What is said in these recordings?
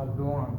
الدعاء.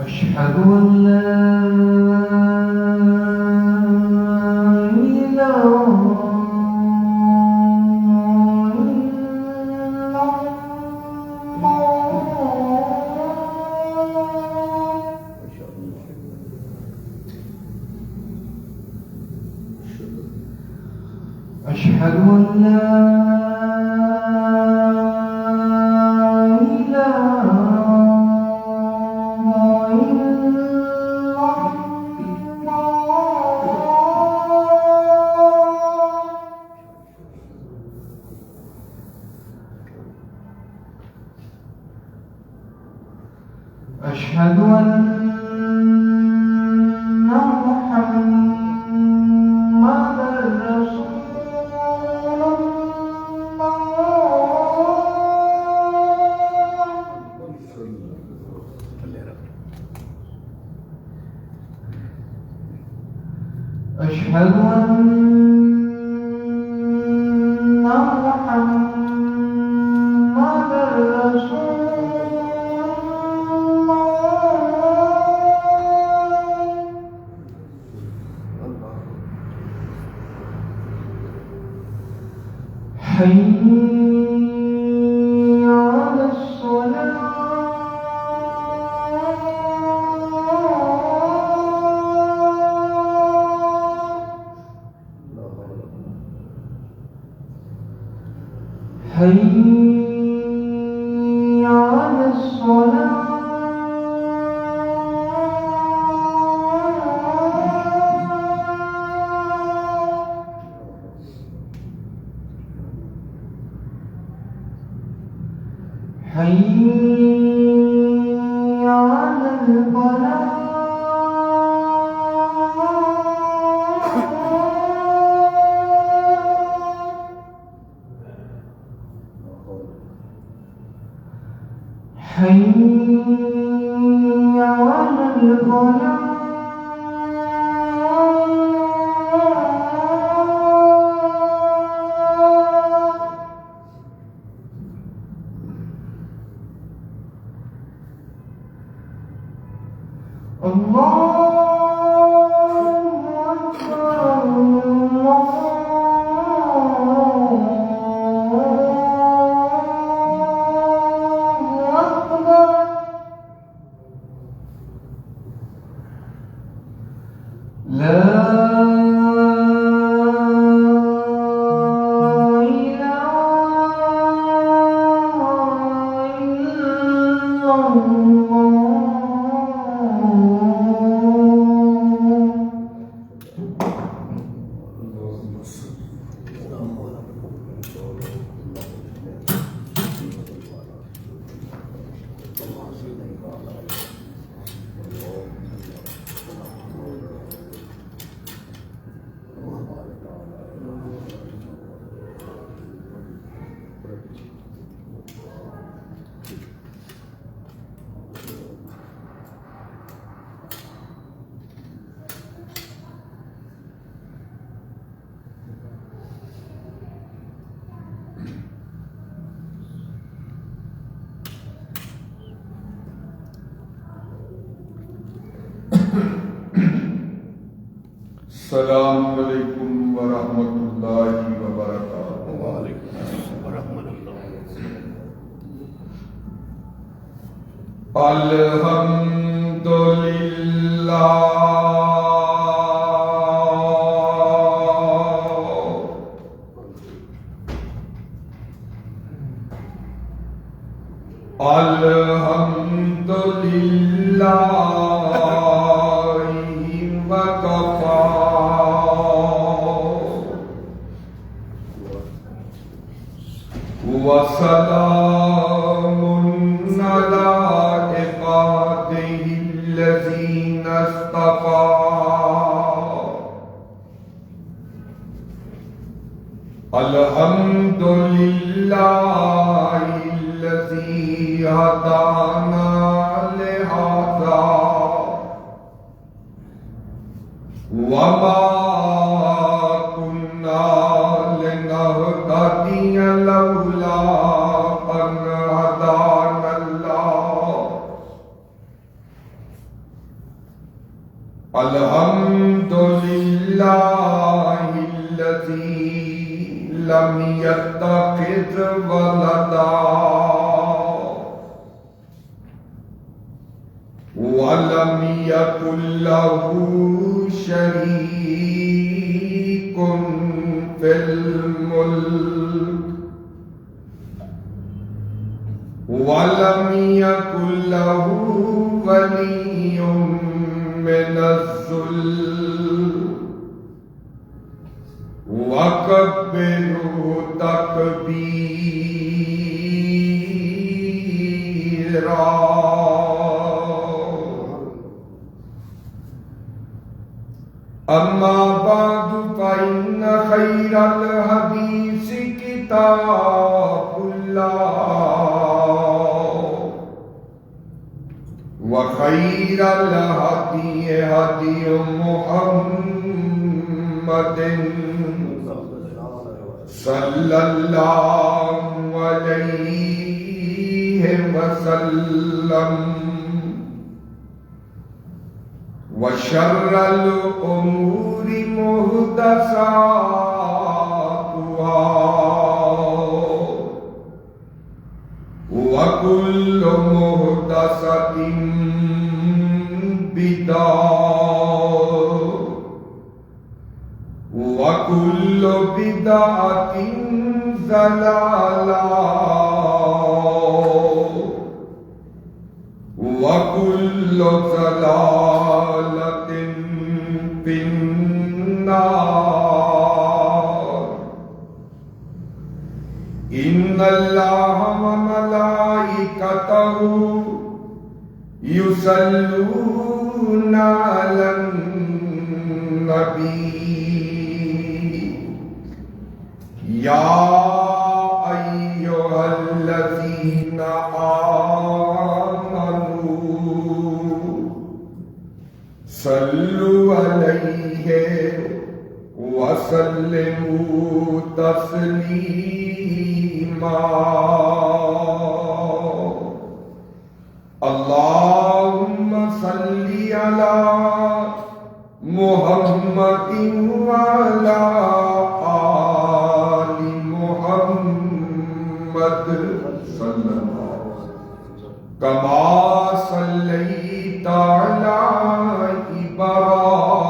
أشهد أن لا إله إلا الله. أشهد أن لا أشهد أن محمدًا رسول الله. أشهد أن محمدًا رسول حي على الصلاة. حي على الصلاة. حي على الفلاح. حي على الفلاح. السلام علیکم ورحمۃ اللہ وبرکاتہ۔ وعلیکم السلام ورحمۃ اللہ۔ الحمد للہ الحمد للہ وکفا وسلام علی عبادہ الذین اصطفیٰ۔ الحمد للہ الذی ہدانا لہذا وما كنا لنهتدي لولا أن هدانا الله۔ الحمد لله الذي لم يتخذ ولدا ولم يكن له شريك في الملك ولم يكن له ولي من الذل وكبره تكبيرا۔ أما بعد فإن خير الحديث كتاب الله وخير الهدي هدي محمد صلى الله عليه وسلم وشر الأمور محدثاتها وكل محدثة بدعة وكل بدعة ضلالة وكل ضلالة في النار۔ إن الله وملائكته يصلون على النبي يا أيها الذين آمنوا صلوا عليه وسلموا تسليما۔ اللهم صل على محمد وعلى آل محمد صلی اللہ كما صليت على إبراهيم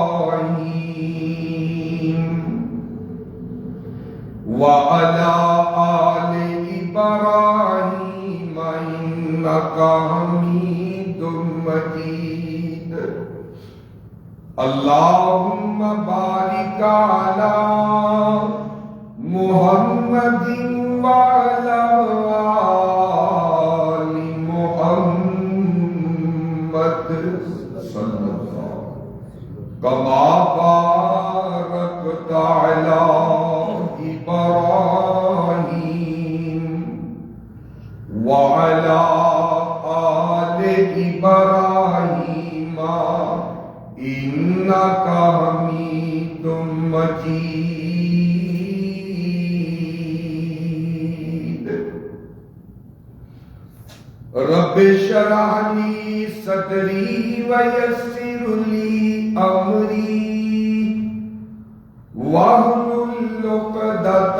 وعلى آل إبراهيم إنك حميد مجيد۔ اللهم بارك على محمد وعلى آل محمد صلی اللہ كما باركت على إبراهيم وعلى آل إبراهيم إنك حميد مجيد۔ رب اشرح لي صدري ويسر لي أمري واحلل عقدۃ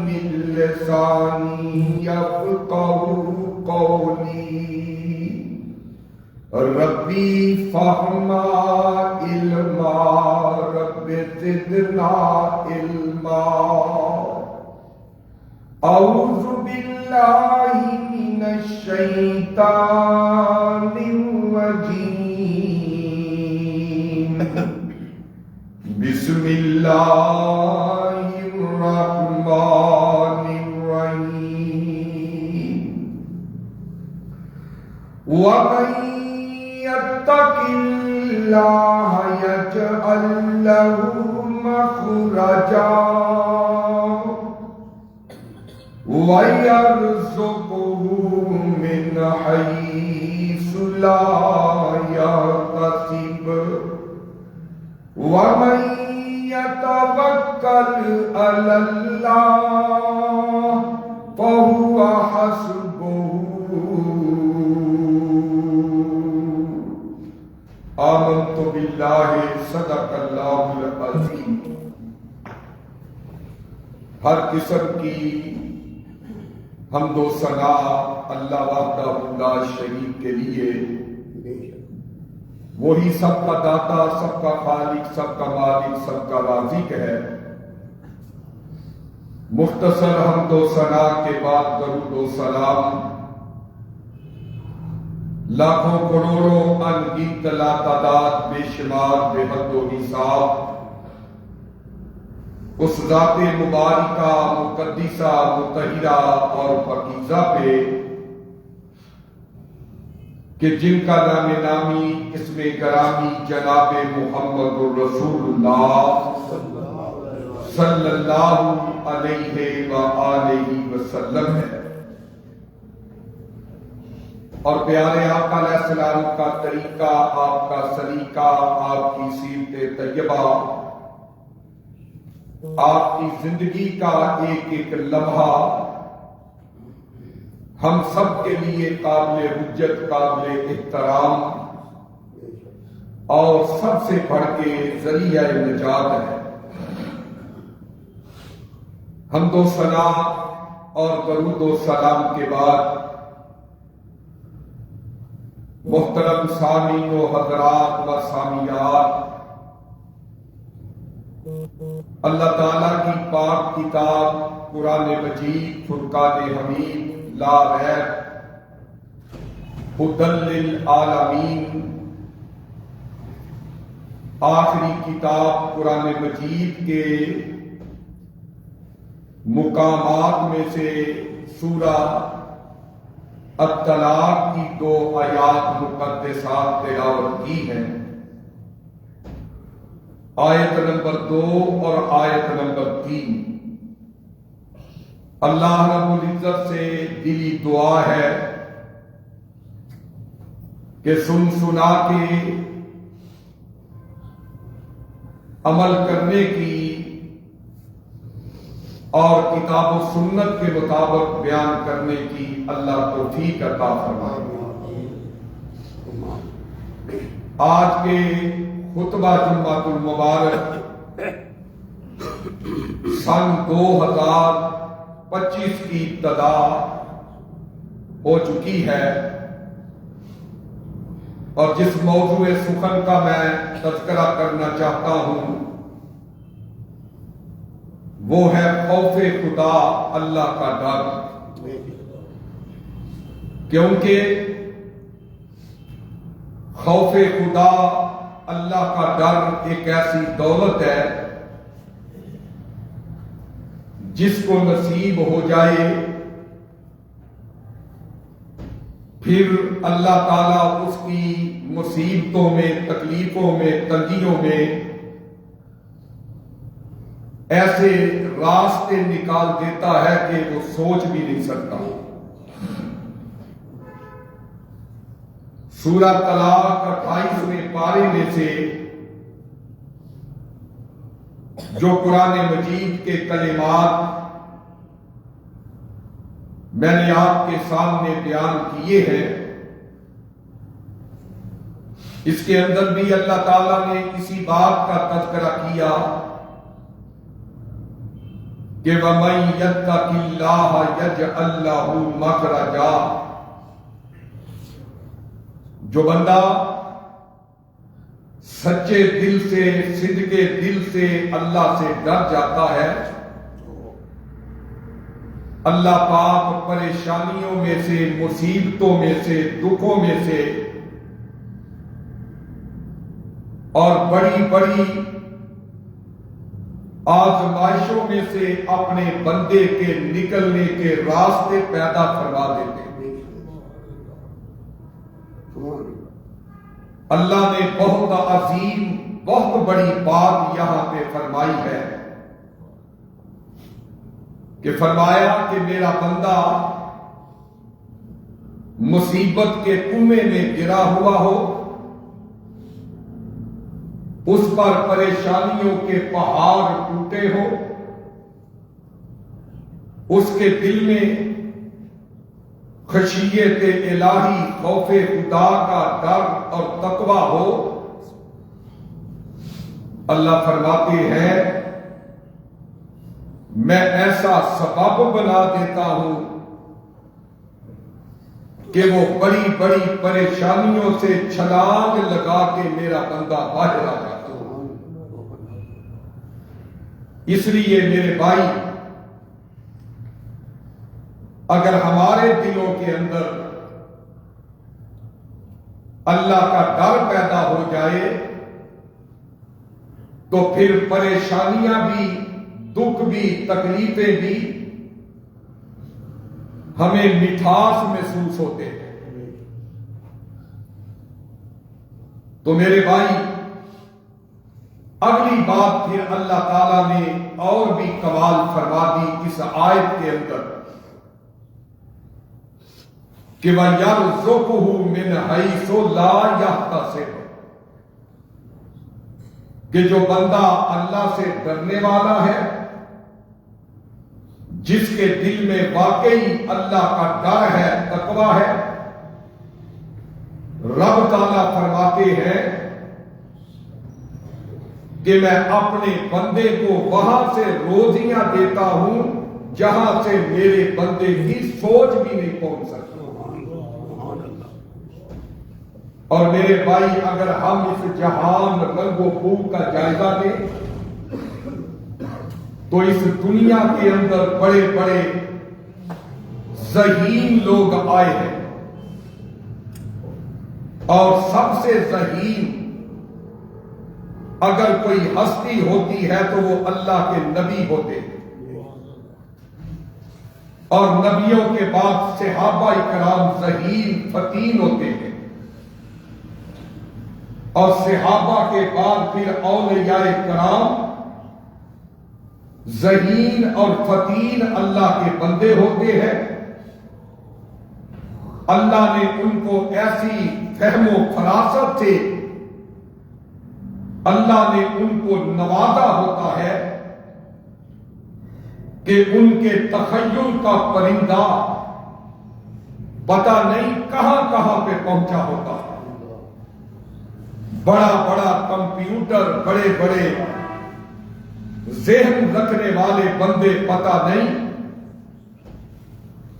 من لسانی یفقهوا قولی ربی فہما علما رب زدنا علما اعوذ باللہ من الشیطان الرجیم بسم اللہ الرحمن الرحیم ومن يتق اللہ يجعل له مخرجا وَيَرْزُقُهُ مِنْ حَيْثُ لَا يَحْتَسِبُ وَمَنْ يَتَوَكَّلْ عَلَى اللَّهِ فَهُوَ حَسْبُهُ آمنت باللہ صدق اللہ العظیم۔ ہر قسم کی حمد و ثنا اللہ وحدہ لا شریک کے لیے، وہی سب کا داتا، سب کا خالق، سب کا مالک، سب کا رازق ہے۔ مختصر حمد و ثنا کے بعد درود و سلام لاکھوں کروڑوں ان گنت لا تعداد بے شمار بے حد و حساب اس ذات مبارکہ مقدسہ مطہرہ اور پاکیزہ پہ کہ جن کا نام نامی اسم گرامی جناب محمد الرسول اللہ صلی اللہ علیہ وآلہ وسلم ہے، اور پیارے آقا علیہ السلام کا طریقہ، آپ کا سلیقہ، آپ کی سیرت طیبہ، آپ کی زندگی کا ایک ایک لمحہ ہم سب کے لیے قابل حجت، قابل احترام اور سب سے بڑھ کے ذریعہ نجات ہے۔ حمد و ثنا اور درود و سلام کے بعد محترم سامعین و حضرات و سامعات، اللہ تعالیٰ کی پاک کتاب قرآن مجید فرقان حمید لا ریب ھدی للعالمین، آخری کتاب قرآن مجید کے مقامات میں سے سورہ الطلاق کی 2 آیات مقدسات تلاوت کی ہیں، آیت نمبر 2 اور آیت نمبر 3۔ اللہ رب العزت سے دلی دعا ہے کہ سن سنا کے عمل کرنے کی اور کتاب و سنت کے مطابق بیان کرنے کی اللہ توفیق عطا فرمائے۔ آج کے خطبہ جمعۃ المبارک سن 2025 کی ابتدا ہو چکی ہے، اور جس موضوع سخن کا میں تذکرہ کرنا چاہتا ہوں وہ ہے خوف خدا، اللہ کا ڈر، کیونکہ خوف خدا اللہ کا ڈر ایک ایسی دولت ہے جس کو نصیب ہو جائے پھر اللہ تعالیٰ اس کی مصیبتوں میں، تکلیفوں میں، تنگیوں میں ایسے راستے نکال دیتا ہے کہ وہ سوچ بھی نہیں سکتا۔ سورہ طلاق 28ویں پارے میں سے جو قرآن مجید کے کلمات میں نے آپ کے سامنے بیان کیے ہیں، اس کے اندر بھی اللہ تعالیٰ نے اسی بات کا تذکرہ کیا کہ وَمَن يَتَّقِ اللَّهَ يَجْعَل لَّهُ مَخْرَجًا، جو بندہ سچے دل سے، صدقے دل سے اللہ سے ڈر جاتا ہے، اللہ پاک پریشانیوں میں سے، مصیبتوں میں سے، دکھوں میں سے اور بڑی بڑی آزمائشوں میں سے اپنے بندے کے نکلنے کے راستے پیدا کروا دیتے ہیں۔ اللہ نے بہت عظیم، بہت بڑی بات یہاں پہ فرمائی ہے کہ فرمایا کہ میرا بندہ مصیبت کے کنویں میں گرا ہوا ہو، اس پر پریشانیوں کے پہاڑ ٹوٹے ہو، اس کے دل میں خشیت الہی، خوف خدا کا ڈر اور تقوی ہو، اللہ فرماتے ہیں میں ایسا سبب بنا دیتا ہوں کہ وہ بڑی بڑی پریشانیوں سے چھلانگ لگا کے میرا بندہ باہر آ جاتا ہے۔ اس لیے میرے بھائی، اگر ہمارے دلوں کے اندر اللہ کا ڈر پیدا ہو جائے تو پھر پریشانیاں بھی، دکھ بھی، تکلیفیں بھی ہمیں مٹھاس محسوس ہوتے ہیں۔ تو میرے بھائی، اگلی بات پھر اللہ تعالیٰ نے اور بھی کمال فرما دی اس آیت کے اندر کہ وَيَرْزُقْهُ مِنْ حَيْثُ لَا يَحْتَسِبُ، کہ جو بندہ اللہ سے ڈرنے والا ہے، جس کے دل میں واقعی اللہ کا ڈر ہے، تقوی ہے، رب تعالیٰ فرماتے ہیں کہ میں اپنے بندے کو وہاں سے روزیاں دیتا ہوں جہاں سے میرے بندے کی سوچ بھی نہیں پہنچ سکتی۔ اور میرے بھائی، اگر ہم اس جہان رنگ و بو کا جائزہ لیں تو اس دنیا کے اندر بڑے بڑے ذہین لوگ آئے ہیں، اور سب سے ذہین اگر کوئی ہستی ہوتی ہے تو وہ اللہ کے نبی ہوتے ہیں، اور نبیوں کے بعد صحابہ کرام ذہین فتین ہوتے ہیں، اور صحابہ کے بعد پھر اولیاء کرام ذہین اور فتین اللہ کے بندے ہوتے ہیں۔ اللہ نے ان کو ایسی فہم و فراست سے اللہ نے ان کو نوازا ہوتا ہے کہ ان کے تخیل کا پرندہ پتہ نہیں کہاں کہاں پہ پہنچا ہوتا ہے۔ بڑا بڑا کمپیوٹر، بڑے بڑے ذہن رکھنے والے بندے پتہ نہیں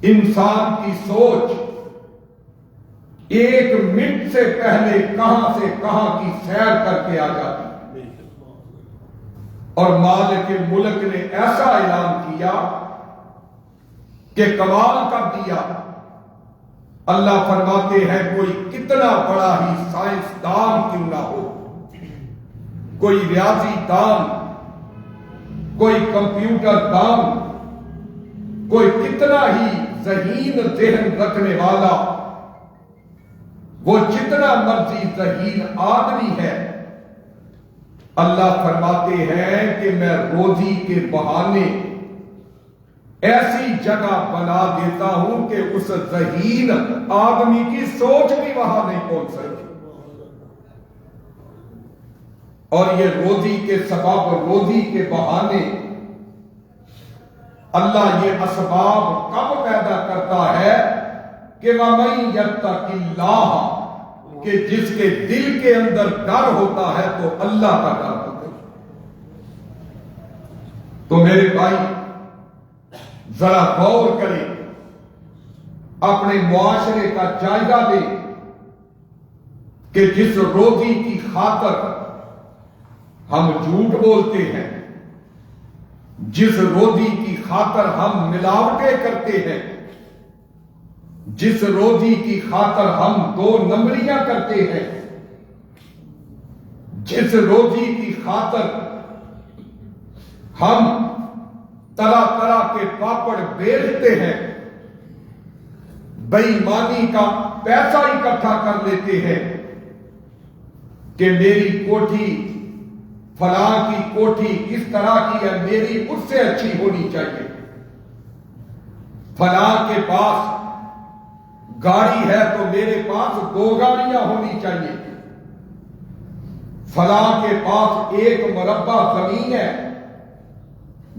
انسان کی سوچ ایک منٹ سے پہلے کہاں سے کہاں کی سیر کر کے آ جاتی، اور مالک ملک نے ایسا اعلان کیا کہ کمال کر دیا۔ اللہ فرماتے ہیں کوئی کتنا بڑا ہی سائنسدان کیوں نہ ہو، کوئی ریاضی دان، کوئی کمپیوٹر دان، کوئی کتنا ہی ذہین ذہن رکھنے والا، وہ جتنا مرضی ذہین آدمی ہے، اللہ فرماتے ہیں کہ میں روزی کے بہانے ایسی جگہ بنا دیتا ہوں کہ اس ذہین آدمی کی سوچ بھی وہاں نہیں پہنچ سکتی، اور یہ روزی کے سبب، روزی کے بہانے اللہ یہ اسباب کب پیدا کرتا ہے کہ وَمَن يَتَّقِ اللَّهَ، کہ جس کے دل کے اندر ڈر ہوتا ہے تو اللہ کا ڈر ہوتا ہے۔ تو میرے بھائی، ذرا غور کریں، اپنے معاشرے کا جائزہ لیں کہ جس روزی کی خاطر ہم جھوٹ بولتے ہیں، جس روزی کی خاطر ہم ملاوٹیں کرتے ہیں، جس روزی کی خاطر ہم دو نمبریاں کرتے ہیں، جس روزی کی خاطر ہم طرح طرح کے پاپڑ بیچتے ہیں، بے ایمانی کا پیسہ اکٹھا کر لیتے ہیں کہ میری کوٹھی فلاں کی کوٹھی اس طرح کی ہے، میری اس سے اچھی ہونی چاہیے، فلاں کے پاس گاڑی ہے تو میرے پاس 2 گاڑیاں ہونی چاہیے، فلاں کے پاس 1 مربع زمین ہے،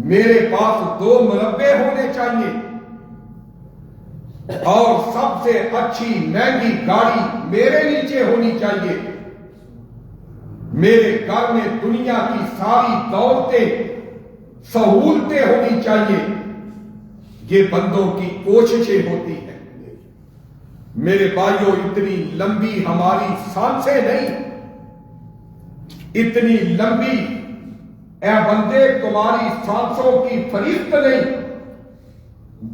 میرے پاس 2 مربع ہونے چاہیے، اور سب سے اچھی مہنگی گاڑی میرے نیچے ہونی چاہیے، میرے گھر میں دنیا کی ساری دولتیں سہولتیں ہونی چاہیے۔ یہ بندوں کی کوششیں ہوتی ہیں۔ میرے بھائیوں، اتنی لمبی ہماری سانسیں نہیں، اتنی لمبی اے بندے تمہاری سانسوں کی فہرست نہیں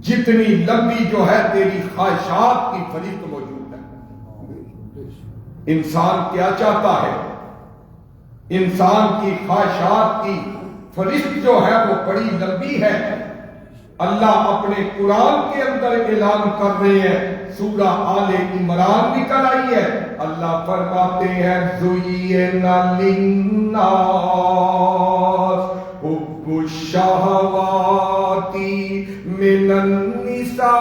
جتنی لمبی جو ہے تیری خواہشات کی فہرست موجود ہے۔ انسان کیا چاہتا ہے؟ انسان کی خواہشات کی فہرست جو ہے وہ بڑی لمبی ہے۔ اللہ اپنے قرآن کے اندر اعلان کر رہے ہیں، سورہ آل عمران نکل آئی ہے، اللہ فرماتے ہیں زُيِّنَ لِلنَّاسِ حُبُّ الشَّهَوَاتِ مِنَ النِّسَاءِ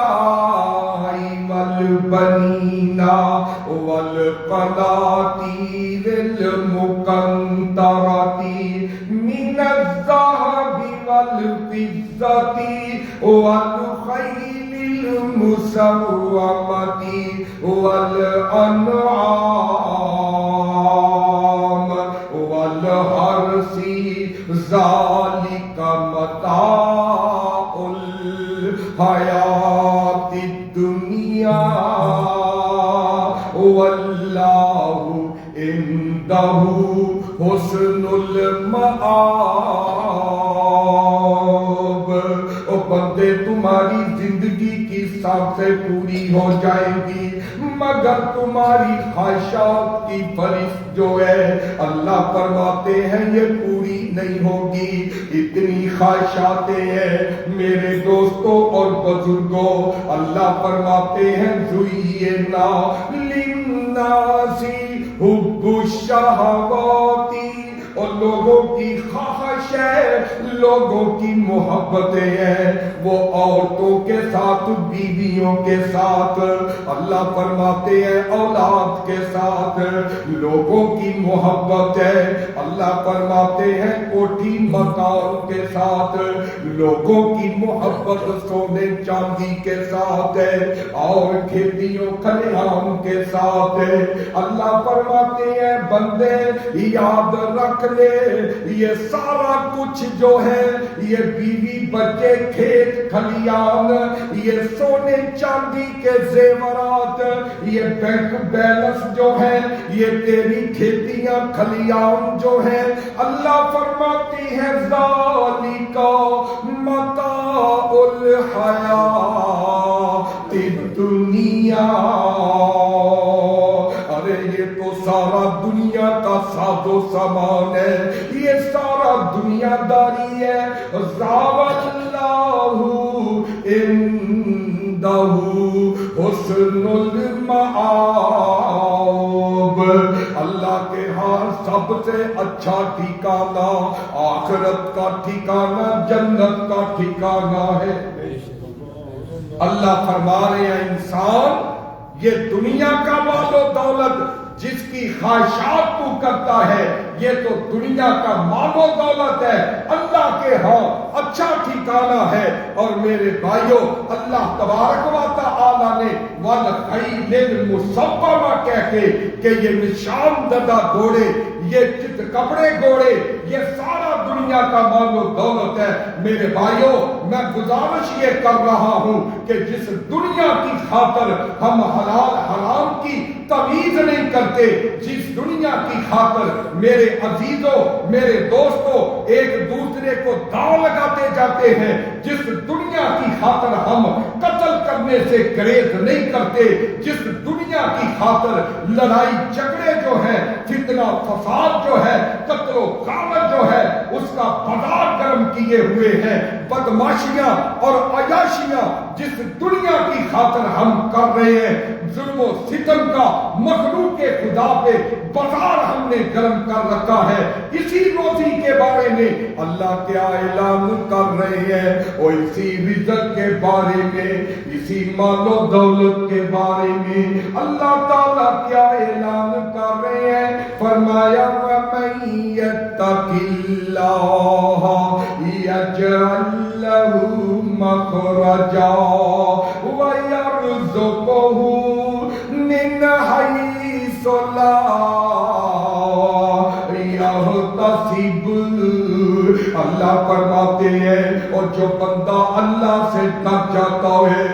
وَالْبَنِينَ وَالْقَنَاطِيرِ الْمُقَنطَرَةِ مِنَ الذَّهَبِ وَالْفِضَّةِ وَالْخَيْلِ الْمُسَوَّمَةِ وَالْأَنْعَامِ وَالْحَرْثِ ذَلِكَ مَتَاعُ الْحَيَاةِ الدُّنْيَا وَاللَّهُ عِندَهُ حُسْنُ الْمَآبِ۔ او بندے، تمہاری زندگی کی سانسیں پوری ہو جائیں گی مگر تمہاری خواہشات کی فہرست جو ہے اللہ فرماتے ہیں یہ پوری نہیں ہوگی۔ اتنی خواہشاتیں ہیں میرے دوستوں اور بزرگوں، اللہ فرماتے ہیں زُيِّنَ لِلنَّاسِ حُبُّ الشَّهَوَاتِ، اور لوگوں کی خواہش ہے، لوگوں کی محبتیں ہیں وہ عورتوں کے ساتھ، بیویوں کے ساتھ، اللہ فرماتے ہیں اولاد کے ساتھ لوگوں کی محبت ہے، اللہ فرماتے ہیں کوٹھی مکان کے ساتھ لوگوں کی محبت، سونے چاندی کے ساتھ ہے اور کھیتیوں کھلیان کے ساتھ ہے۔ اللہ فرماتے ہیں بندے یاد رکھ لے، یہ سارا کچھ جو ہے، یہ بیوی بچے کھیت کھلیان، یہ سونے چاندی کے زیورات، یہ بینک بیلنس جو ہے، یہ تیری کھیتیاں کھلیان جو ہے، اللہ فرماتی ہے ذالک متاع الحیات الدنیا، ارے یہ تو سارا دنیا کا ساز و سامان ہے، یہ سارا دنیا داری ہے۔ اللہ عندہ حسن المآب، اللہ کے ہاں سب سے اچھا ٹھکانہ آخرت کا ٹھکانہ، جنت کا ٹھکانہ ہے۔ اللہ فرما رہے ہیں انسان یہ دنیا کا مال و دولت جس کی خواہشات تو کرتا ہے، یہ تو دنیا کا مال و دولت ہے، اللہ کے ہاں اچھا ٹھکانہ ہے۔ اور میرے بھائیوں، اللہ تبارک و تعالی نے وَالْخَيْلِ الْمُسَوَّمَةِ کہہ کے کہ یہ نشان زدہ گھوڑے یہ کپڑے گھوڑے، یہ سارا دنیا کا مال و دولت ہے۔ میرے بھائیوں، میں گزارش یہ کر رہا ہوں کہ جس دنیا کی خاطر ہم حلال حرام کی تمیز نہیں کرتے، جس دنیا کی خاطر میرے عزیزوں، میرے دوستوں، ایک دوسرے کو داؤ لگاتے جاتے ہیں، جس دنیا کی خاطر ہم قتل کرنے سے گریز نہیں کرتے، جس دنیا کی خاطر لڑائی جھگڑے جو ہے، فتنہ فساد جو ہے، قتل و غارت جو ہے، اس کا بازار گرم کیے ہوئے ہیں، بدماشیاں اور عیاشیاں جس دنیا کی خاطر ہم کر رہے ہیں، ظلم و ستم کا مخلوق خدا پہ بازار ہم نے گرم کر رکھا ہے، اسی روزی کے بارے میں اللہ کیا اعلان کر رہے ہیں، اور اسی رزق کے بارے میں، اسی مال و دولت کے بارے میں اللہ تعالیٰ کیا اعلان کر رہے ہیں، فرمایا وَمَن يَتَّقِ اللَّهَ يَجْعَل لَّهُ مَخْرَجًا وَيَرْزُقْهُ مِنْ حَيْثُ لَا يَحْتَسِبُ۔ اللہ فرماتے ہیں اور جو بندہ اللہ سے ڈر جاتا ہے،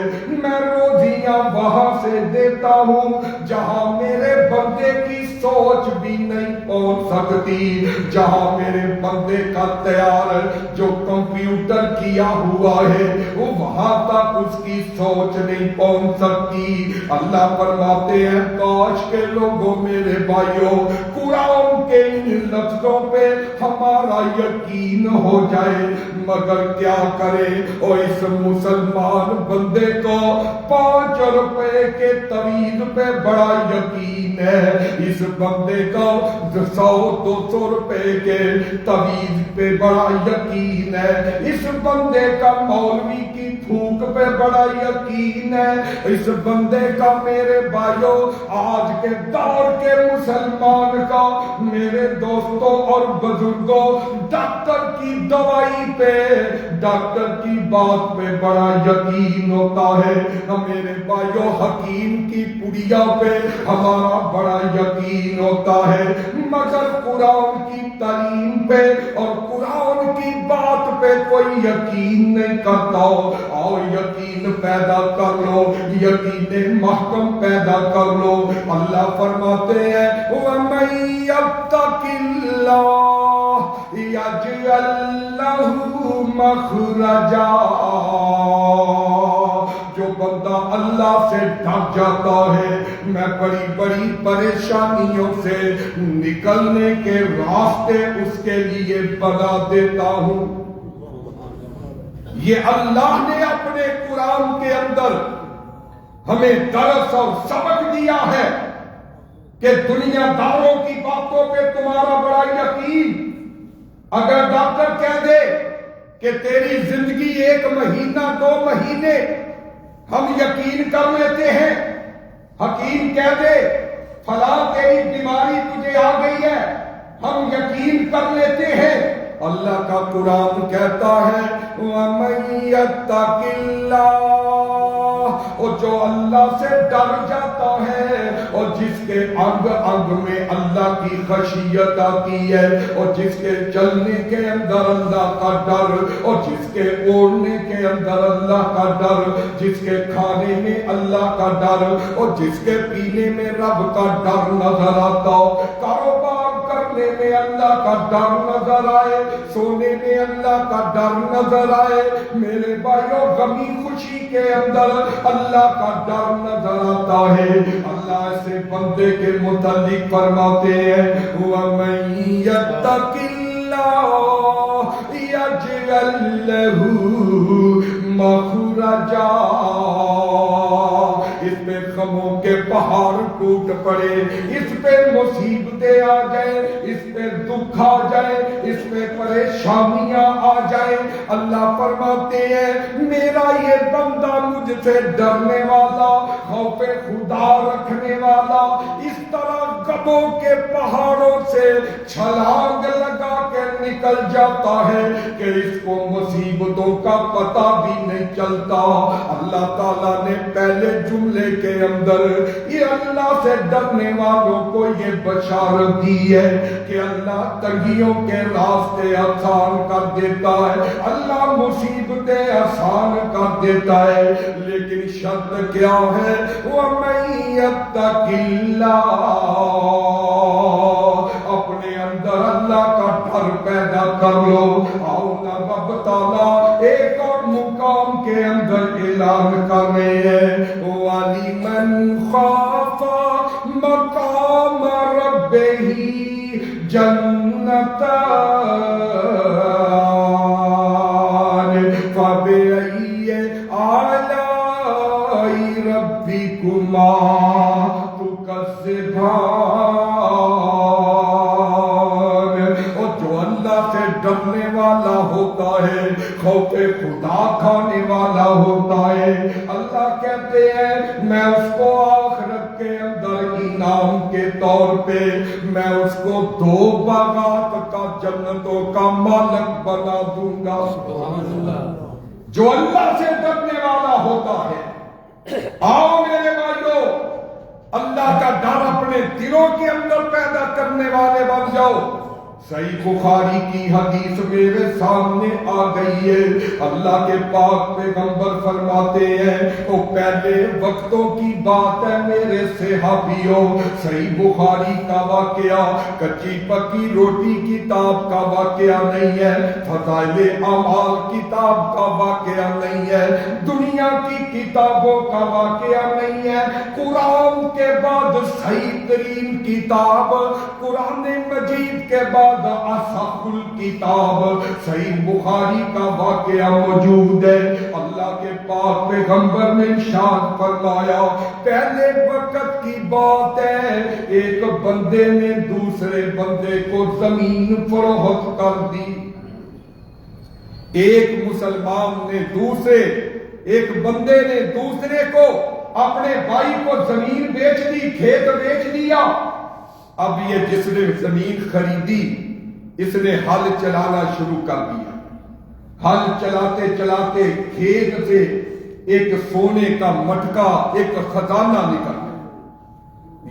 میں روزیاں وہاں سے دیتا ہوں جہاں میرے بندے کی سوچ بھی نہیں پہنچ سکتی، جہاں میرے بندے کا تیار جو کمپیوٹر کیا ہوا ہے وہ وہاں تک اس کی سوچ نہیں پہنچ سکتی۔ اللہ فرماتے ہیں کاش کے لوگوں، میرے بھائیوں، قرآن کے ان لفظوں پہ ہمارا یقین ہو جائے، مگر کیا کرے، اور اس مسلمان بندے کو 5 روپے کے طویل پہ بڑا یقین ہے، اس بندے کا 100-200 روپے کے طویل پہ بڑا یقین ہے، اس بندے کا مولوی کی تھوک پہ بڑا یقین ہے، اس بندے کا، میرے بھائیوں، آج کے دور کے مسلمان کا، میرے دوستوں اور بزرگوں، ڈاکٹر کی دوائی پہ، ڈاکٹر کی بات پہ بڑا یقین ہوتا ہے، میرے بھائیوں، حکیم کی پڑیا پہ ہمارا بڑا یقین ہوتا ہے، مگر قرآن کی تعلیم پہ اور قرآن کی بات پہ کوئی یقین نہیں کرتا۔ اور یقین پیدا کر لو، یقین محکم پیدا کر لو۔ اللہ فرماتے ہیں وَمَن يَتَّقِ اللَّهَ يَجْعَل لَّهُ مَخْرَجًا، جو بندہ اللہ سے ڈر جاتا ہے، میں بڑی بڑی پریشانیوں سے نکلنے کے راستے اس کے لیے بنا دیتا ہوں۔ یہ اللہ نے اپنے قرآن کے اندر ہمیں درس اور سبق دیا ہے کہ دنیا داروں کی باتوں پہ تمہارا بڑا یقین، اگر ڈاکٹر کہہ دے کہ تیری زندگی 1 مہینہ 2 مہینے، ہم یقین کر لیتے ہیں۔ حکیم کہہ دے فلاں تیری بیماری تجھے آ گئی ہے، ہم یقین کر لیتے ہیں۔ اللہ کا قرآن کہتا ہے وَمَن يَتَّقِ اللَّهَ، اور جو اللہ سے ڈر جاتا ہے، اور جس کے انگ انگ میں اللہ کی خشیت آتی ہے، اور جس کے چلنے کے اندر اللہ کا ڈر، اور جس کے اوڑھنے کے اندر اللہ کا ڈر، جس کے کھانے میں اللہ کا ڈر، اور جس کے پینے میں رب کا ڈر نظر آتا، کاروبار کرنے میں اللہ کا ڈر نظر آئے، سونے میں اللہ کا ڈر نظر آئے، میرے بھائیوں، غمی خوشی کے اندر اللہ کا ڈر نظر آتا ہے۔ اللہ ایسے بندے کے متعلق فرماتے ہیں وَمَن يَتَّقِ اللَّهَ يَجْعَل لَّهُ مَخْرَجًا، اس پہ غموں کے پہاڑ ٹوٹ پڑے، اس پہ مصیبتیں آ جائیں، اس پہ دکھ آ جائے، اس پہ پریشانیاں آ جائیں، اللہ فرماتے ہیں میرا یہ بندہ مجھ سے ڈرنے والا، خوف خدا رکھنے والا، اس طرح اربوں کے پہاڑوں سے چھلانگ لگا کے نکل جاتا ہے کہ اس کو مصیبتوں کا پتہ بھی نہیں چلتا۔ اللہ تعالیٰ نے پہلے جملے کے اندر یہ اللہ سے ڈرنے والوں کو یہ بشارت دی ہے کہ اللہ تنگیوں کے راستے آسان کر دیتا ہے، اللہ مصیبتیں آسان کر دیتا ہے، لیکن شرط کیا ہے؟ وَمَن يَتَّقِ اللَّهَ، اپنے اندر اللہ کا ڈر پیدا کر لو۔ آؤ نہ رب تعالیٰ ایک اور مقام کے اندر اعلان کر رہے ہیں، وَلِمَنْ خَافَ مَقَامَ رَبِّهِ جَنَّتَانِ فَبِأَيِّ آلَاءِ رَبِّكُمَا ڈرنے والا ہوتا ہے، خوف خدا کھانے والا ہوتا ہے، اللہ کہتے ہیں میں اس کو آخرت کے اندر انعام کے طور پہ میں اس کو 2 باغات کا جنتوں کا مالک بنا دوں گا۔ جو اللہ سے ڈرنے والا ہوتا ہے، آؤ میرے بھائیو اللہ کا ڈر اپنے دلوں کے اندر پیدا کرنے والے بن جاؤ۔ صحیح بخاری کی حدیث میرے سامنے آ گئی ہے، اللہ کے پاک پیغمبر فرماتے ہیں، وہ پہلے وقتوں کی بات ہے میرے صحابیوں، صحیح بخاری کا واقعہ کچی پکی روٹی کتاب کا واقعہ نہیں ہے، فضائل اعمال کتاب کا واقعہ نہیں ہے، دنیا کی کتابوں کا واقعہ نہیں ہے، قرآن کے بعد صحیح ترین کتاب قرآن مجید کے بعد اصح الکتاب صحیح بخاری کا واقعہ موجود ہے۔ اللہ کے پاک پیغمبر نے ارشاد فرمایا، پہلے وقت کی بات ہے، ایک بندے نے دوسرے بندے کو زمین فروخت کر دی۔ ایک مسلمان نے ایک بندے نے دوسرے کو اپنے بھائی کو زمین بیچ دی، کھیت بیچ دیا۔ اب یہ جس نے زمین خریدی اس نے ہل چلانا شروع کر دیا، ہل چلاتے چلاتے کھیت سے ایک سونے کا مٹکا، ایک خزانہ نکل گیا۔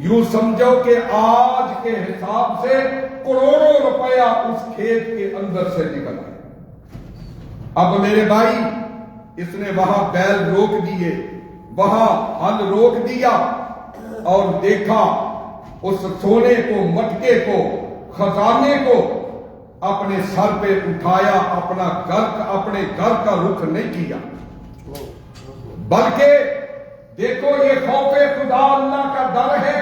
یوں سمجھو کہ آج کے حساب سے کروڑوں روپیہ اس کھیت کے اندر سے نکل گیا۔ اب میرے بھائی اس نے وہاں بیل روک دیے، وہاں ہل روک دیا اور دیکھا اس سونے کو، مٹکے کو، خزانے کو اپنے سر پہ اٹھایا، اپنے گھر کا رخ نہیں کیا، بلکہ دیکھو یہ خوف خدا اللہ کا ڈر ہے،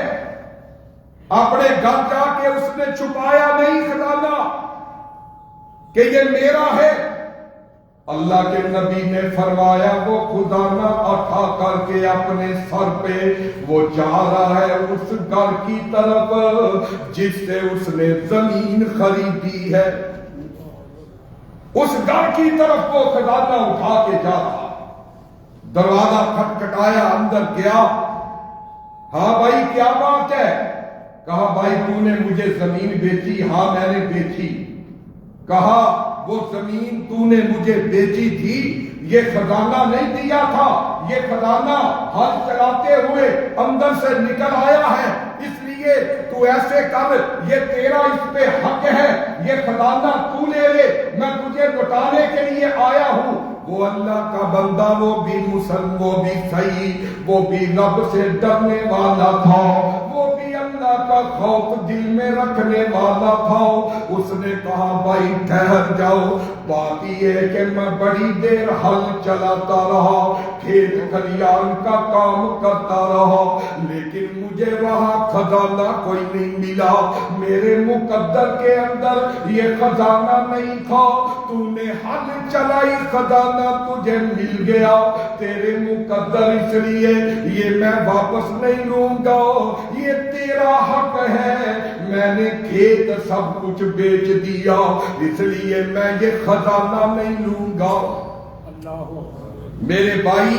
اپنے گھر جا کے اس نے چھپایا نہیں خزانہ کہ یہ میرا ہے۔ اللہ کے نبی نے فرمایا وہ خزانہ اٹھا کر کے اپنے سر پہ وہ جا رہا ہے اس گھر کی طرف جس سے اس نے زمین خریدی ہے، اس گھر کی طرف وہ خزانہ اٹھا کے جا رہا۔ دروازہ کھٹکھٹایا، اندر گیا، ہاں بھائی کیا بات ہے؟ کہا بھائی تو نے مجھے زمین بیچی؟ ہاں میں نے بیچی۔ کہا وہ زمین تو نے مجھے بیچی تھی، یہ خزانہ نہیں دیا تھا، یہ خزانہ ہل چلاتے ہوئے اندر سے نکل آیا ہے، اس لیے تو ایسے کر، یہ تیرا اس پہ حق ہے، یہ خزانہ تو لے لے، میں تجھے لوٹانے کے لیے آیا ہوں۔ وہ اللہ کا بندہ، وہ بھی مسلم، وہ بھی صحیح، وہ بھی رب سے ڈرنے والا تھا، وہ بھی اللہ کا خوف دل میں رکھنے والا تھا۔ اس نے کہا بھائی ٹھہر جاؤ، بات یہ ہے کہ میں بڑی دیر ہل چلاتا رہا، کھیت کھلیان کا کام کرتا رہا، لیکن مجھے وہاں خزانہ کوئی نہیں ملا، میرے مقدر کے اندر یہ خزانہ نہیں تھا، تو نے ہل چلائی، خزانہ تجھے مل گیا، تیرے مقدر اس لیے یہ میں واپس نہیں لوں گا، یہ تیرا حق ہے، میں نے کھیت سب کچھ بیچ دیا، اس لیے میں یہ خزانہ نہیں لوں گا۔ میرے بھائی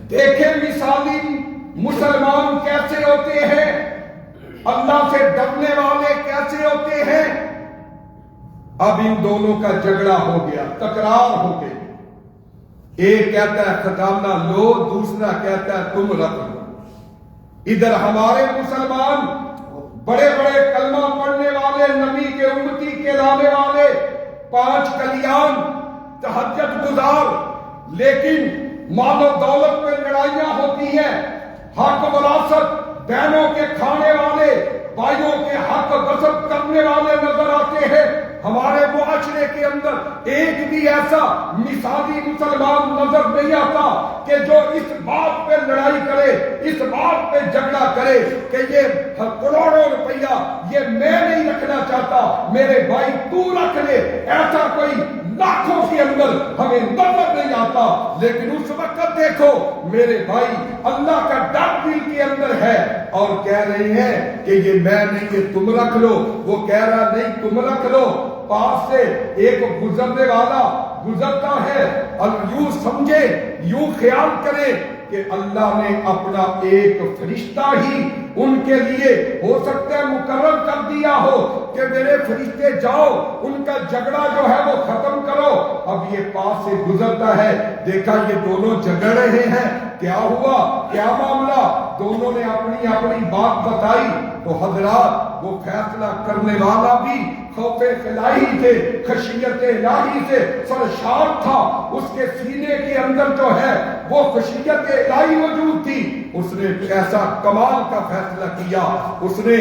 دیکھیں مثالی مسلمان کیسے ہوتے ہیں، اللہ سے ڈرنے والے کیسے ہوتے ہیں؟ اب ان دونوں کا جھگڑا ہو گیا، تکرار ہو گئی. ایک کہتا ہے خزانہ لو، دوسرا کہتا ہے تم رکھ لو. ادھر ہمارے مسلمان بڑے بڑے کلمہ پڑھنے والے، نبی کے امتی کے لانے والے، 5 کلیان، تہجد گزار، لیکن مال و دولت میں لڑائیاں ہوتی ہیں، حق وراثت بہنوں کے کھانے والے، بھائیوں کے حق غصب کرنے والے نظر آتے ہیں. ہمارے معاشرے کے اندر ایک بھی ایسا مثالی مسلمان نظر نہیں آتا کہ جو اس بات پہ لڑائی کرے، اس بات پہ جھگڑا کرے کہ یہ کروڑوں روپیہ یہ میں نہیں رکھنا چاہتا، میرے بھائی تو رکھ لے. ایسا کوئی لاکھوں کے اندر ہمیں نظر نہیں آتا. لیکن اس وقت دیکھو میرے بھائی، اللہ کا ڈر دل کے اندر ہے اور کہہ رہے ہیں کہ یہ میں نہیں، یہ تم رکھ لو. وہ کہہ رہا نہیں تم رکھ لو. پاس سے ایک گزرنے والا گزرتا ہے اور یوں سمجھے، یوں خیال کرے کہ اللہ نے اپنا ایک فرشتہ ہی ان کے لیے ہو سکتا ہے مقرر کر دیا ہو کہ میرے فرشتے جاؤ ان کا جھگڑا جو ہے وہ ختم کرو. اب یہ پاس سے گزرتا ہے، دیکھا یہ دونوں جھگڑ رہے ہیں، کیا ہوا، کیا معاملہ؟ دونوں نے اپنی اپنی بات بتائی. تو حضرات وہ فیصلہ کرنے والا بھی خوف الہی سے، خشیت الہی سے سرشار تھا. اس کے سینے کے اندر جو ہے وہ خشیت الہی موجود تھی. اس نے ایسا کمال کا فیصلہ کیا. اس نے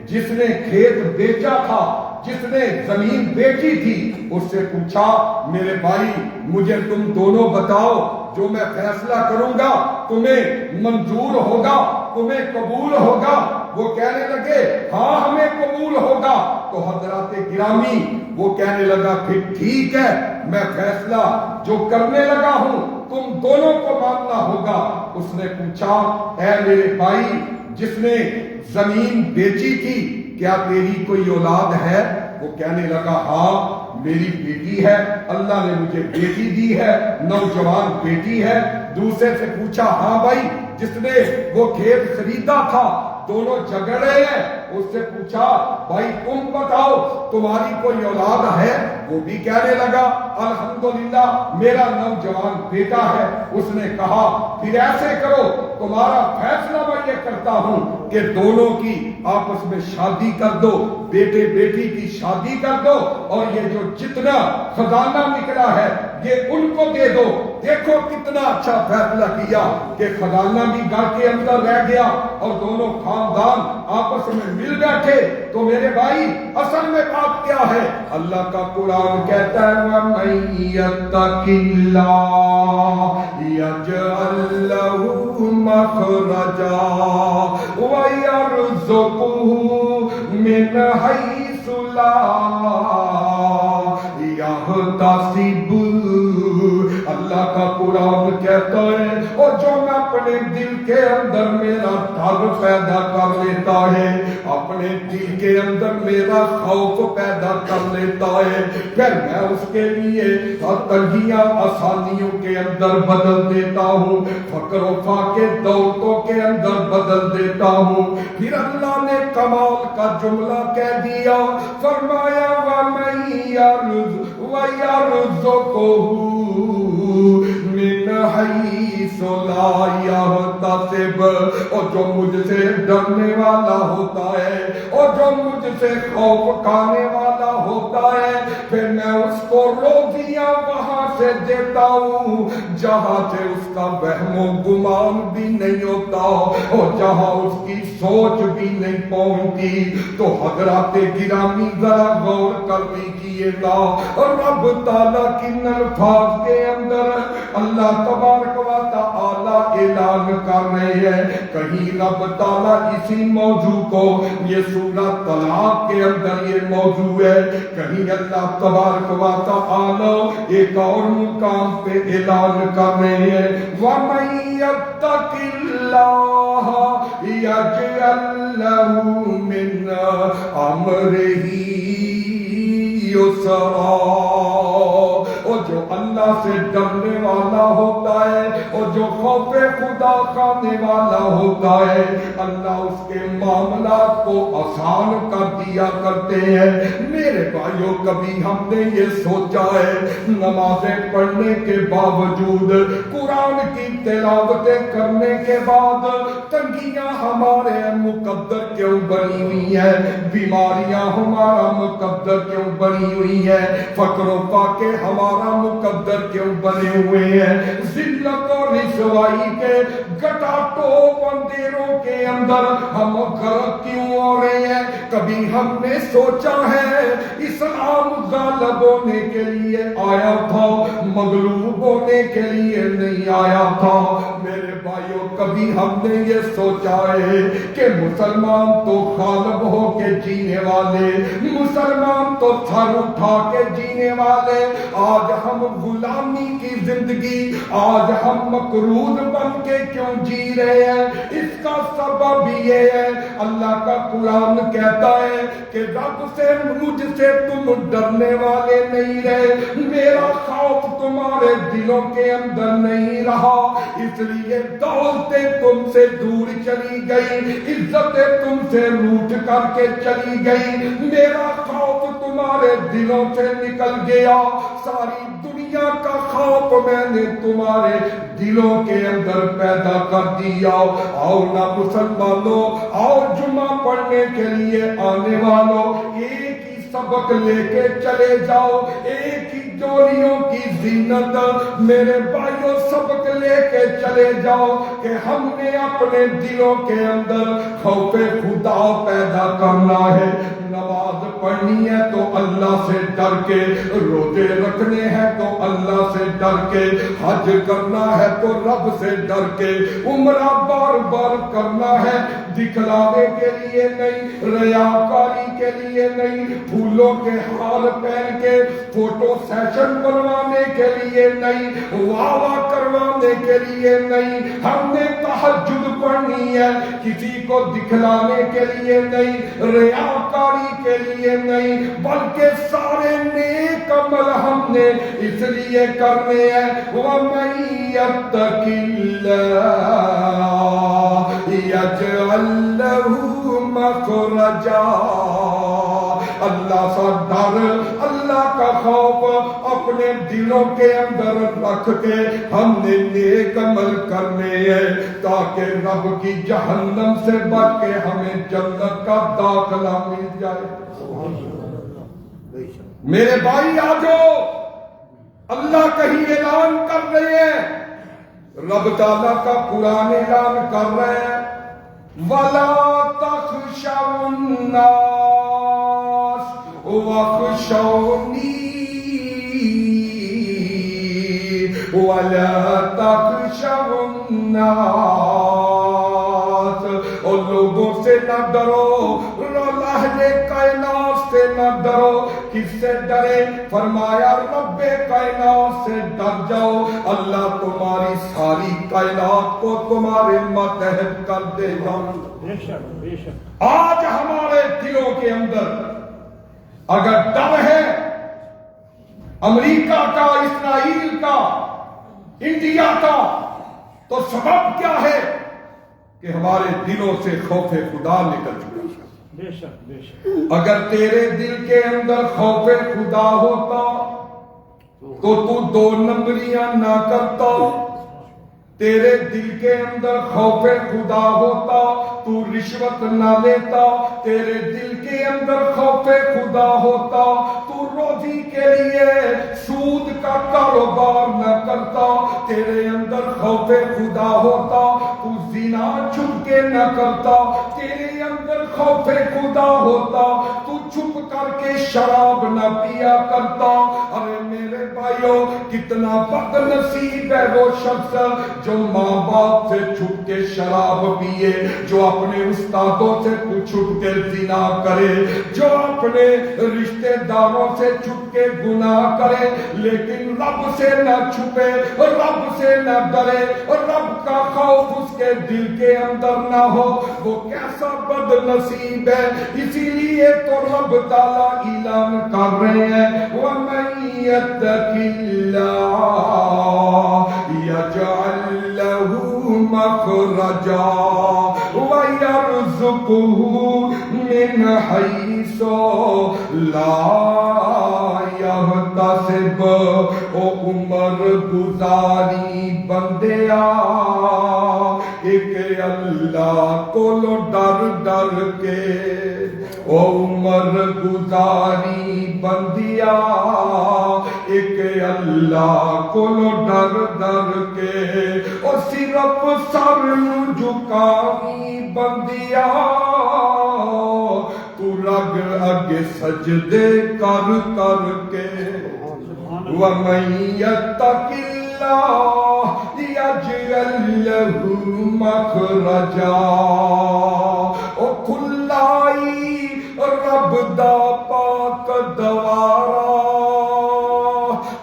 جس نے کھیت بیچا تھا، جس نے زمین بیچی تھی، اس سے پوچھا میرے بھائی مجھے تم دونوں بتاؤ جو میں فیصلہ کروں گا تمہیں منظور ہوگا، تمہیں قبول ہوگا؟ وہ کہنے لگے ہاں ہمیں قبول ہوگا. تو حضرات گرامی وہ کہنے لگا پھر ٹھیک ہے، میں فیصلہ جو کرنے لگا ہوں تم دونوں کو ماننا ہوگا. اس نے پوچھا اے میرے بھائی جس نے زمین بیچی تھی کیا تیری کوئی اولاد ہے؟ وہ کہنے لگا ہاں میری بیٹی ہے، اللہ نے مجھے بیٹی دی ہے، نوجوان بیٹی ہے. دوسرے سے پوچھا ہاں بھائی جس نے وہ کھیت خریدا تھا، دونوں جھگڑ رہے ہیں، اس سے پوچھا بھائی تم بتاؤ تمہاری کوئی اولاد ہے؟ وہ بھی کہنے لگا الحمدللہ میرا نوجوان بیٹا ہے. اس نے کہا پھر ایسے کرو تمہارا فیصلہ میں یہ کرتا ہوں کہ دونوں کی آپس میں شادی کر دو، بیٹے بیٹی کی شادی کر دو اور یہ جو جتنا خزانہ نکلا ہے یہ ان کو دے دو. دیکھو کتنا اچھا فیصلہ کیا کہ خزانہ بھی گھر کے اندر رہ گیا اور دونوں خاندان آپس میں مل بیٹھے. تو میرے بھائی اصل میں بات کیا ہے؟ اللہ کا قرآن کہتا ہے وَمَن يَتَّقِ اللَّهَ يَجْعَل لَّهُ مَخْرَجًا وَيَرْزُقْهُ مِنْ حَيْثُ لَا يَحْتَسِبُ. اللہ کا قرآن کہتا ہے اور جو میں اپنے دل کے اندر میرا ڈر پیدا کر لیتا ہے، اپنے دل کے اندر میرا خوف پیدا کر لیتا ہے، پھر میں اس کے لیے تنگیاں آسانیوں کے اندر بدل دیتا ہوں، فقر و فاقے دولتوں کے اندر بدل دیتا ہوں. پھر اللہ نے کمال کا جملہ کہہ دیا، فرمایا وَمَن يَرْزُقْهُ من حیث لا یحتسب. اور جو مجھ سے ڈرنے والا ہوتا ہے اور جو مجھ سے خوف کھانے والا ہوتا ہے پھر میں اس کو روزیاں وہاں سے دیتا ہوں جہاں سے اس کا وہم و گمان بھی نہیں ہوتا اور جہاں اس کی سوچ بھی نہیں پہنچتی. تو حضرات گرامی ذرا غور کر لیجیے گا اور رب تعالیٰ کی الفاظ کے اندر اللہ تبارک و تعالیٰ اعلان کر رہے ہیں. کہیں رب تعالیٰ اسی موضوع کو، یہ سورہ طلاق کے اندر یہ موضوع ہے، کہیں اللہ تبارک و تعالیٰ ایک اور مقام پہ اعلان کر رہے ہیں وَمَن يَتَّقِ اللَّهَ يَجْعَل لَّهُ مِنْ أَمْرِهِ یسرا. اور جو اللہ اللہ سے ڈرنے والا ہوتا ہے اور جو خوف خدا کھانے والا ہوتا ہے اللہ اس کے معاملات کو آسان کر دیا کرتے ہیں۔ میرے بھائیوں کبھی ہم نے یہ سوچا ہے نمازیں پڑھنے کے باوجود قرآن کی تلاوتیں کرنے کے بعد تنگیاں ہمارے مقدر کیوں بنی ہوئی ہیں، بیماریاں ہمارا مقدر کیوں بنی ہوئی ہیں، فقر و فاقے ہمارا مقدر کیوں بنے ہوئے ہیں، ذلت اور رسوائی کے گٹاٹوپ اندھیروں کے اندر ہم غرق کیوں ہو رہے ہیں۔ کبھی ہم نے سوچا ہے اسلام غالب ہونے کے لیے آیا تھا، مغلوب ہونے کے لیے نہیں آیا تھا۔ میرے بھائیوں کبھی ہم نے یہ سوچا ہے کہ مسلمان تو غالب ہو کے جینے والے، مسلمان تو سر اٹھا کے جینے والے، آج ہم غلامی کی زندگی، آج ہم مقرود بن کے کیوں جی رہے ہیں؟ اس کا سبب یہ ہے اللہ کا قرآن کہتا ہے کہ رب سے مجھ سے تم ڈرنے والے نہیں رہے، میرا خوف تمہارے دلوں کے اندر نہیں رہا، اس لیے دولتیں تم سے دور چلی گئی، عزتیں تم سے روٹ کر کے چلی گئی، میرا خوف تمہارے دلوں سے نکل گیا، ساری دنیا کا خوف میں نے تمہارے دلوں کے اندر پیدا کر دیا۔ آؤ نہ مسلمانوں، آؤ جمعہ پڑھنے کے لیے آنے والوں، ایک ہی سبق لے کے چلے جاؤ، ایک ہی ڈولیوں کی زینت، میرے بھائیوں سبق لے کے چلے جاؤ کہ ہم نے اپنے دلوں کے اندر خوف خدا پیدا کرنا ہے، نماز پڑھنی ہے تو اللہ سے ڈر کے، روزے رکھنے ہیں تو اللہ سے ڈر کے، حج کرنا ہے تو رب سے ڈر کے، عمرہ بار بار کرنا ہے دکھلاوے کے لیے نہیں، ریاکاری کے لیے نہیں، پھولوں کے ہار پہن کے فوٹو سیشن بنوانے کے لیے نہیں، واہ واہ کروانے کے لیے نہیں، ہم نے تہجد پڑھنی ہے کسی کو دکھلانے کے لیے نہیں، ریاکاری کے لیے نہیں، بلکہ سارے نیک عمل ہم نے اس لیے کرنے ہیں۔ وَمَن يَتَّقِ اللَّهَ يَجْعَل لَّهُ مَخْرَجًا، اللہ سے ڈر، اللہ کا خوف اپنے دلوں کے اندر رکھ کے ہم نے نیک عمل کرنے ہیں تاکہ رب کی جہنم سے بچ کے ہمیں جنت کا داخلہ مل جائے۔ میرے بھائی آجو، اللہ کہیں اعلان کر رہے ہیں، رب تعالیٰ کا قرآن اعلان کر رہے ہیں وَلَا تَخْشَوُا النَّاسَ وَاخْشَوْنِي وَلَا تَخْشَوُا النَّاسَ، اور لوگوں سے نہ ڈرو، اہل کائنات سے نہ ڈرو، کس سے ڈرے؟ فرمایا رب کائنات سے ڈر جاؤ، اللہ تمہاری ساری کائنات کو تمہارے ماتحت کر دے گا۔ آج ہمارے دلوں کے اندر اگر ڈر ہے امریکہ کا، اسرائیل کا، انڈیا کا، تو سبب کیا ہے کہ ہمارے دلوں سے خوف خدا نکل چکا۔ اگر تیرے دل کے اندر خوف خدا ہوتا تو تو دو نمبریاں نہ کرتا، تیرے دل کے اندر خوف خدا ہوتا تو رشوت نہ لیتا، تیرے دل کے اندر خوف خدا ہوتا تو روزی کے لیے سود کا کاروبار نہ کرتا، تیرے اندر خوف خدا ہوتا تو زنا چھپ کے نہ کرتا، تیرے اندر خوف خدا ہوتا تو چھپ کر کے شراب نہ پیا کرتا۔ ارے میرے بھائیوں کتنا بد نصیب ہے وہ شخص جو ماں باپ سے چھپ کے شراب پیے، جو اپنے استادوں سے چھپ کے زنا کرے، جو اپنے رشتہ داروں سے چھپ کے گناہ کرے لیکن رب سے نہ چھپے اور رب سے نہ ڈرے اور رب کا خوف اس کے دل کے اندر نہ ہو، وہ کیسا بد نصیب ہے۔ اسی لیے تو رب تعالیٰ اعلان کر رہے ہیں وَمَن يَتَّقِ اللَّهَ يَجْعَل لَّهُ مَخْرَجًا وَيَرْزُقْهُ مِنْ حَيْثُ لَا يَحْتَسِبُ۔ او عمر گزاری بندیا ایک اللہ کو ڈر ڈر کے، او عمر گزاری بندیا ایک اللہ کو ڈر ڈر کے، اور صرف سر جھکاوی بندیا تو رگ اگے سجدے کر کر کے۔ وَمَن يَتَّقِ اللَّهَ يَجْعَل لَّهُ مَخْرَجًا۔ او کھلائی رب دا پاک دوارا۔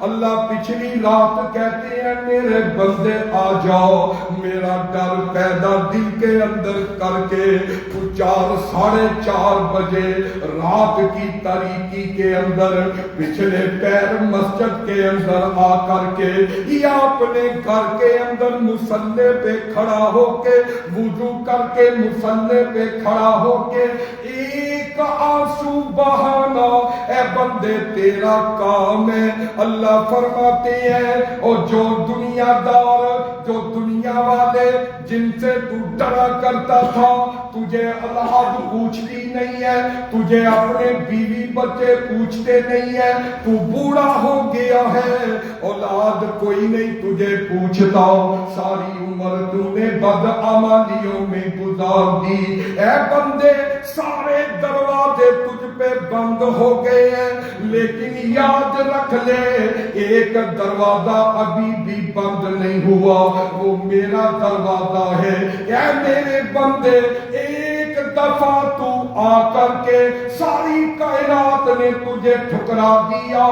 اللہ پچھلی رات کہتے ہیں میرے بندے آ جاؤ، میرا ڈر پیدا دل کے اندر کر کے تو 4:30 بجے رات کی تاریکی کے اندر پچھلے پیر مسجد کے اندر آ کر کے یا اپنے گھر کے اندر مصلی پہ کھڑا ہو کے وضو کر کے مصلی پہ کھڑا ہو کے ایک آنسو بہانا، اے بندے تیرا کام ہے۔ اللہ فرماتے ہیں اور جو دنیا دار، جو دنیا والے جن سے تو ڈرا کرتا تھا، تجھے اولاد پوچھتی نہیں ہے، تجھے اپنے بیوی بچے پوچھتے نہیں ہے، تو بوڑھا ہو گیا ہے، اولاد کوئی نہیں تجھے پوچھتا، ساری عمر تو نے بدعمالیوں میں گزار دی۔ اے بندے سارے دروازے تجھ پہ بند ہو گئے ہیں، لیکن یاد رکھ لے ایک دروازہ ابھی بھی بند نہیں ہوا، وہ میرا دروازہ ہے۔ اے میرے بندے ایک دفعہ تو آ کر کے ساری کائنات نے تجھے ٹھکرا دیا،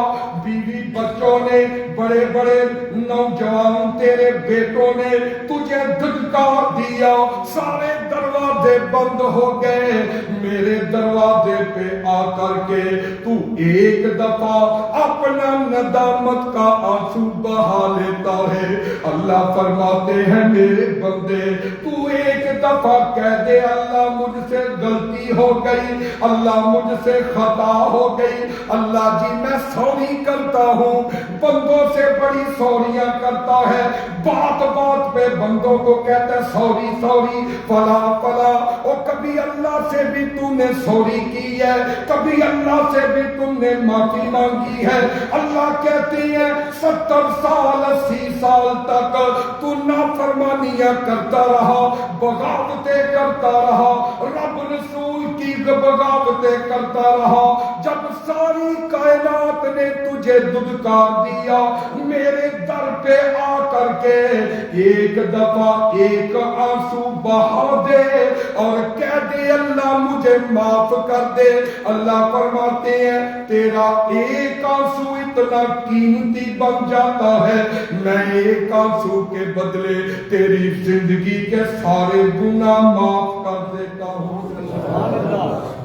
بیوی بچوں نے، بڑے بڑے نوجوان تیرے بیٹوں نے تجھے دھتکار دیا، سارے دروازے بند ہو گئے، میرے دروازے پہ آ کر کے تو ایک دفعہ اپنا ندامت کا آنسو بہا لیتا ہے۔ اللہ فرماتے ہیں میرے بندے تو ایک دفعہ کہہ دے اللہ مجھ سے غلطی ہو گئی، اللہ مجھ سے خطا ہو گئی، اللہ جی میں سوری کرتا ہوں۔ بندوں سے بڑی سوریاں کرتا ہے، بات بات پہ بندوں کو کہتا ہے سوری سوری فلا فلا، اور کبھی اللہ سے بھی تو نے سوری کی ہے، کبھی اللہ سے بھی تم نے معافی مانگی ہے۔ اللہ کہتے ہیں 70 سال 80 سال تک تو نافرمانیاں کرتا رہا، بغاوتیں کرتا رہا، رب رسول کی بغاوتیں کرتا رہا، جب ساری کائنات نے تجھے دھتکار دیا، میرے در پہ آ کر کے ایک دفعہ ایک آنسو بہا دے اور کہہ دے اللہ مجھے معاف کر دے۔ اللہ فرماتے ہیں تیرا ایک آنسو اتنا قیمتی بن جاتا ہے، میں ایک آنسو کے بدلے تیری زندگی کے سارے گناہ معاف کر دیتا ہوں۔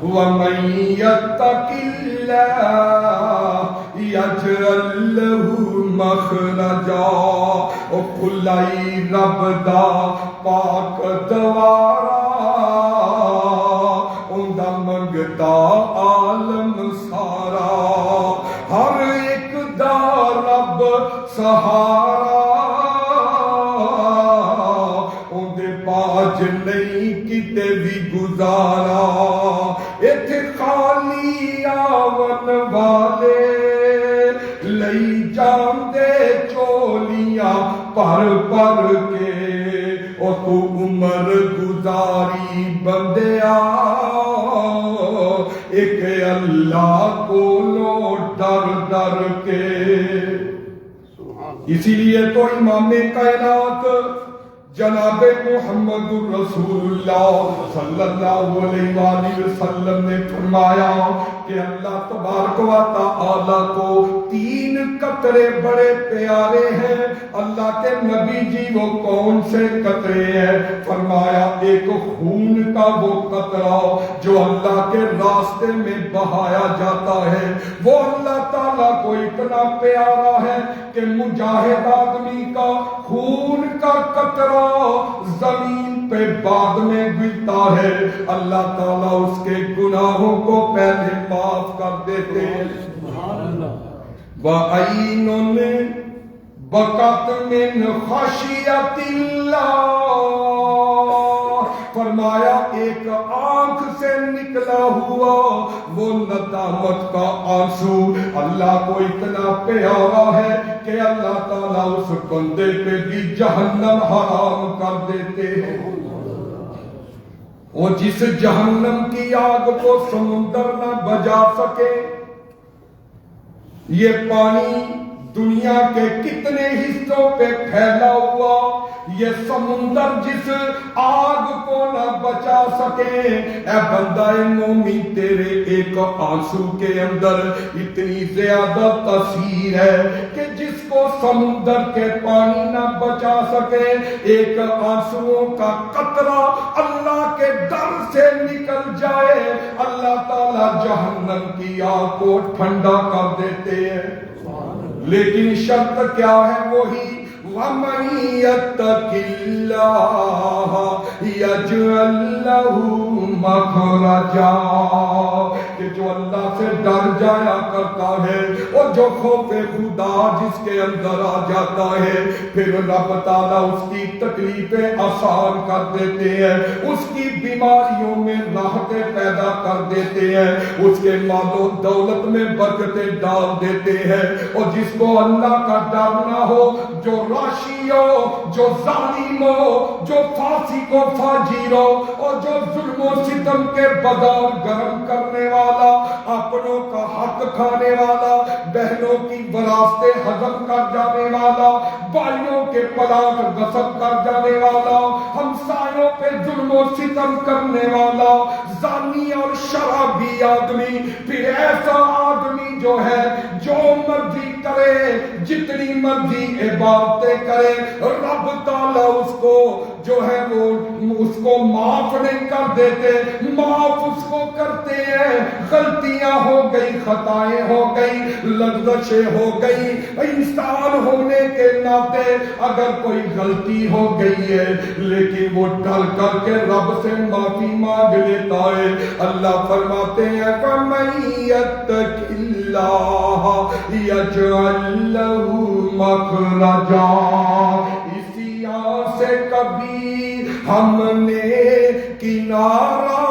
وَمَن يَتَّقِ اللَّهَ يَجْعَل لَّهُ مَخْرَجًا۔ او کھلائی رب دا پاک دوارا، اوندا منگتا عالم سارا، ہر ایک دا رب سہارا، اوندے باج نہیں کتے بھی گزارا، ایتھے خالی آون والے لئی جاندے چولیاں پر پر کے، او تو عمر گزاری بندیا ایک اللہ کو لو ڈر ڈر کے۔ اسی لیے تو امام کائنات جناب محمد رسول اللہ صلی اللہ علیہ وآلہ وسلم نے فرمایا کہ اللہ تبارک و تعالی کو 3 قطرے بڑے پیارے ہیں۔ اللہ کے نبی جی وہ کون سے قطرے ہیں؟ فرمایا ایک خون کا وہ قطرہ جو اللہ کے راستے میں بہایا جاتا ہے، وہ اللہ تعالیٰ کو اتنا پیارا ہے کہ مجاہد آدمی کا خون کا قطرہ زمین پہ بعد میں گرتا ہے، اللہ تعالیٰ اس کے گناہوں کو پہلے معاف کر دیتے ہیں۔ وَعَيْنٌ بَكَتْ مِنْ خَشْيَةِ اللَّهِ، فرمایا ایک آنکھ سے نکلا ہوا وہ ندامت کا آنسو اللہ کو اتنا پیارا ہے کہ اللہ تعالیٰ اس بندے پہ بھی جہنم حرام کر دیتے ہیں۔ وہ جس جہنم کی آگ کو سمندر نہ بجھا سکے، یہ پانی دنیا کے کتنے حصوں پہ پھیلا ہوا، یہ سمندر جس آگ کو نہ بچا سکے، اے بندہ مومن تیرے ایک آنسو کے اندر اتنی زیادہ تاثیر ہے کہ جس کو سمندر کے پانی نہ بچا سکے، ایک آنسوؤں کا قطرہ اللہ کے در سے نکل جائے، اللہ تعالیٰ جہنم کی آگ کو ٹھنڈا کر دیتے ہیں۔ لیکن شرط کیا ہے؟ وہی وَمَن يَتَّقِ اللَّهَ يَجْعَل لَّهُ مَخْرَجًا، کہ جو اللہ سے ڈر جایا کرتا ہے اور جو خوف خدا جس کے اندر آ جاتا ہے، پھر رب تعالیٰ اس کی تکلیفیں آسان کر دیتے ہیں، اس کی بیماریوں میں راحتیں پیدا کر دیتے ہیں، اس کے مال و دولت میں برکتیں ڈال دیتے ہیں۔ اور جس کو اللہ کا ڈر نہ ہو، جو راشی ہو، جو ظالم ہو، جو فاسق و فاجر ہو، اور جو ظلم و ستم کے بازار گرم کرنے والا، اپنوں کا حق کھانے والا، بہنوں کی وراثتیں ہضم کر جانے والا، بھائیوں کے پلاٹ غصب کر جانے والا، ہمسایوں پہ ظلم و ستم کرنے والا، زانی اور شرابی آدمی، پھر ایسا آدمی جو ہے جو مرضی کرے، جتنی مرضی عبادتیں کرے، رب تعالیٰ اس کو جو ہے وہ اس کو معاف نہیں کر دیتے، معاف اس کو کرتے ہیں۔ غلطیاں ہو گئی، خطائیں ہو گئی، لغزشیں ہو گئی، انسان ہونے کے ناطے اگر کوئی غلطی ہو گئی ہے لیکن وہ ڈر کر کے رب سے معافی مانگ لیتا ہے، اللہ فرماتے ہیں فَمَن يَتَّقِ اللَّهَ يَجْعَل لَّهُ مَخْرَجًا، اسی آن سے کبھی ہم نے کنارہ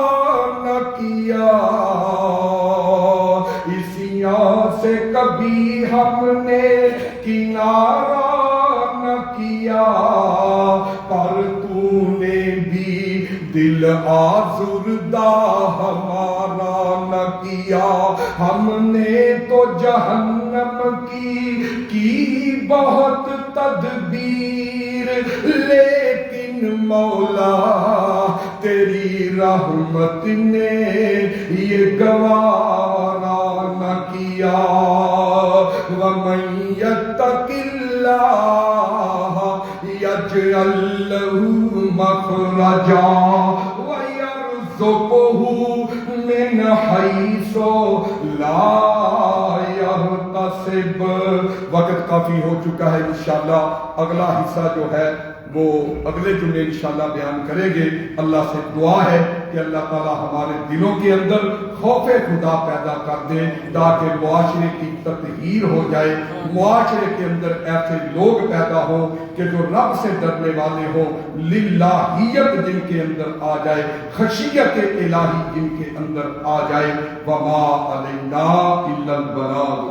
نہ کیا، اسی آن سے کبھی ہم نے کنارہ نہ کیا، پر تو نے بھی دل آزردہ ہمارا نہ کیا، ہم نے تو جہنم کی بہت تدبیر، لیکن مولا تیری رحمت نے یہ گوارا نہ کیا۔ وَمَن يَتَّقِ اللَّهَ يَجْعَل لَّهُ مَخْرَجًا وَيَرْزُقْهُ مِنْ حَيْثُ لَا يَحْتَسِبُ۔ وقت کافی ہو چکا ہے، انشاءاللہ اگلا حصہ جو ہے وہ اگلے جمعے انشاءاللہ بیان کریں گے۔ اللہ سے دعا ہے کہ اللہ تعالی ہمارے دلوں کے اندر خوف خدا پیدا کر دے تاکہ معاشرے کی تطہیر ہو جائے، معاشرے کے اندر ایسے لوگ پیدا ہوں کہ جو رب سے ڈرنے والے ہوں، للہیت جن کے اندر آ جائے، خشیت الہی جن کے اندر آ جائے۔ وما علینا الا البلاغ۔